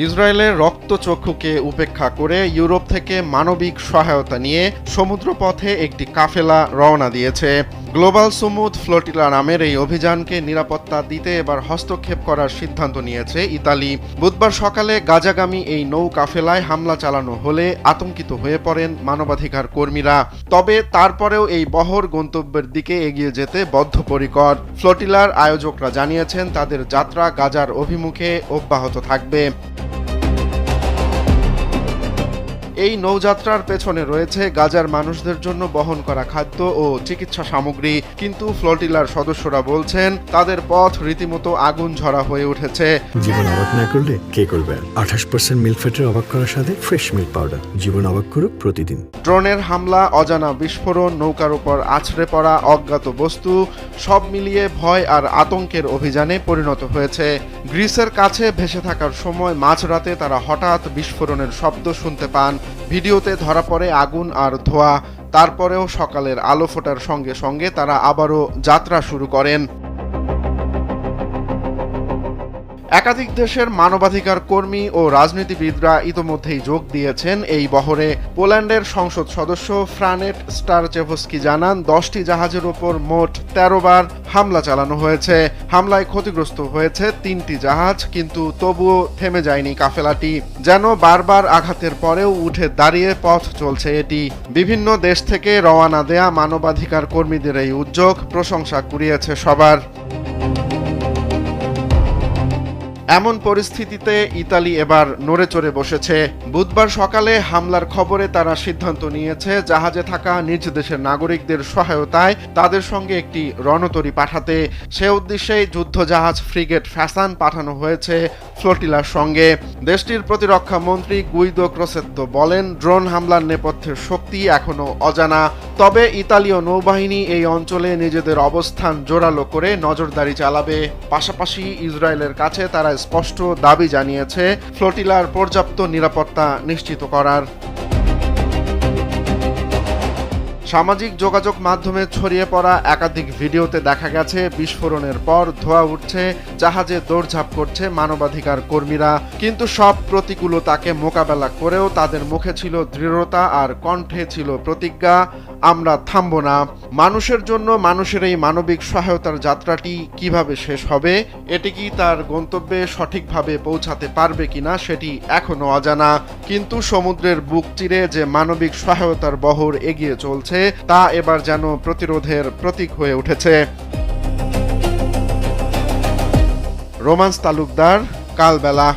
ইসরায়েলের রক্তচক্ষুকে উপেক্ষা করে ইউরোপ থেকে মানবিক সহায়তা নিয়ে সমুদ্রপথে একটি কাফেলা রওনা দিয়েছে। গ্লোবাল সুমুদ ফ্লোটিলা নামের এই অভিযানকে নিরাপত্তা দিতে এবার হস্তক্ষেপ করার সিদ্ধান্ত নিয়েছে ইতালি। বুধবার সকালে গাজাগামী এই নৌ কাফেলায় হামলা চালানো হলে আতঙ্কিত হয়ে পড়েন মানবাধিকার কর্মীরা। তবে তারপরেও এই বহর গন্তব্যের দিকে এগিয়ে যেতে বদ্ধপরিকর। ফ্লোটিলার আয়োজকরা জানিয়েছেন তাদের যাত্রা গাজার অভিমুখে অব্যাহত থাকবে। এই নৌযাত্রার পেছনে রয়েছে গাজার মানুষদের জন্য বহন করা খাদ্য ও চিকিৎসা সামগ্রী। কিন্তু ফ্লোটিলার সদস্যরা বলছেন তাদের পথ রীতিমতো আগুন ঝরা হয়ে উঠেছে। জীবন অবাক না করলে কে করবে? 28% মিল্ক ফ্যাটের অবাক করার সাথে ফ্রেশ মিল্ক পাউডার। জীবন অবাক করুক প্রতিদিন। ড্রোনের হামলা, অজানা বিস্ফোরণ, নৌকার উপর আছড়ে পড়া অজ্ঞাত বস্তু, সব মিলিয়ে ভয় আর আতঙ্কের অভিযানে পরিণত হয়েছে। গ্রিসের কাছে ভেসে থাকার সময় মাঝরাতে তারা হঠাৎ বিস্ফোরণের শব্দ শুনতে পান। ভিডিওতে ধরা পড়ে আগুন আর ধোঁয়া। তারপরেও সকালের আলো ফোটার সঙ্গে সঙ্গে তারা আবারও যাত্রা শুরু করেন। একাধিক দেশের মানবাধিকার কর্মী ও রাজনীতিবিদরা ইতোমধ্যেই যোগ দিয়েছেন এই বহরে। পোল্যান্ডের সংসদ সদস্য ফ্রানেট স্টারচেভস্কি জানান 10টি জাহাজের ওপর মোট 13 বার হামলা চালানো হয়েছে। হামলায় ক্ষতিগ্রস্ত হয়েছে 3টি জাহাজ, কিন্তু তবুও থেমে যায়নি কাফেলাটি। যেন বারবার আঘাতের পরেও উঠে দাঁড়িয়ে পথ চলছে এটি। বিভিন্ন দেশ থেকে রওনা দেয়া মানবাধিকার কর্মীদের এই উদ্যোগ প্রশংসা কুড়িয়েছে সবার। এমন পরিস্থিতিতে ইতালি এবার নড়েচড়ে বসেছে। বুধবার সকালে হামলার খবরে তারা সিদ্ধান্ত নিয়েছে জাহাজে থাকা নিজ দেশের নাগরিকদের সহায়তায় তাদের সঙ্গে একটি রণতরী পাঠাতে। সে উদ্দেশ্যেই যুদ্ধজাহাজ ফ্রিগেট ফ্যাসান পাঠানো হয়েছে ফ্লোটিলার সঙ্গে। দেশটির প্রতিরক্ষা মন্ত্রী গুইদো ক্রোসেত্তো বলেন, ড্রোন হামলার নেপথ্যের শক্তি এখনও অজানা। তবে ইতালীয় নৌবাহিনী এই অঞ্চলে নিজেদের অবস্থান জোরালো করে নজরদারি চালাবে। পাশাপাশি ইসরায়েলের কাছে তারা স্পষ্ট দাবি জানিয়েছে ফ্লোটিলার পর্যাপ্ত নিরাপত্তা নিশ্চিত করার। সামাজিক যোগাযোগ মাধ্যমে ছড়িয়ে পড়া একাধিক ভিডিওতে দেখা গেছে বিস্ফোরণের পর ধোঁয়া উঠছে, জাহাজে দৌড়ঝাঁপ করছে মানবাধিকার কর্মীরা। কিন্তু সব প্রতিকূলতাকে মোকাবেলা করেও তাদের মুখে ছিল দৃঢ়তা আর কণ্ঠে ছিল প্রতিজ্ঞা, আমরা থামব না। মানুষের জন্য মানুষের এই মানবিক সহায়তার যাত্রাটি কিভাবে শেষ হবে, এটি কি তার গন্তব্যে সঠিকভাবে পৌঁছাতে পারবে কিনা সেটি এখনো অজানা। কিন্তু সমুদ্রের বুক চিরে যে মানবিক সহায়তার বহর এগিয়ে চলছে তা এবার যেন প্রতিরোধের প্রতীক হয়ে উঠেছে। রোমান্স তালুকদার, কালবেলা।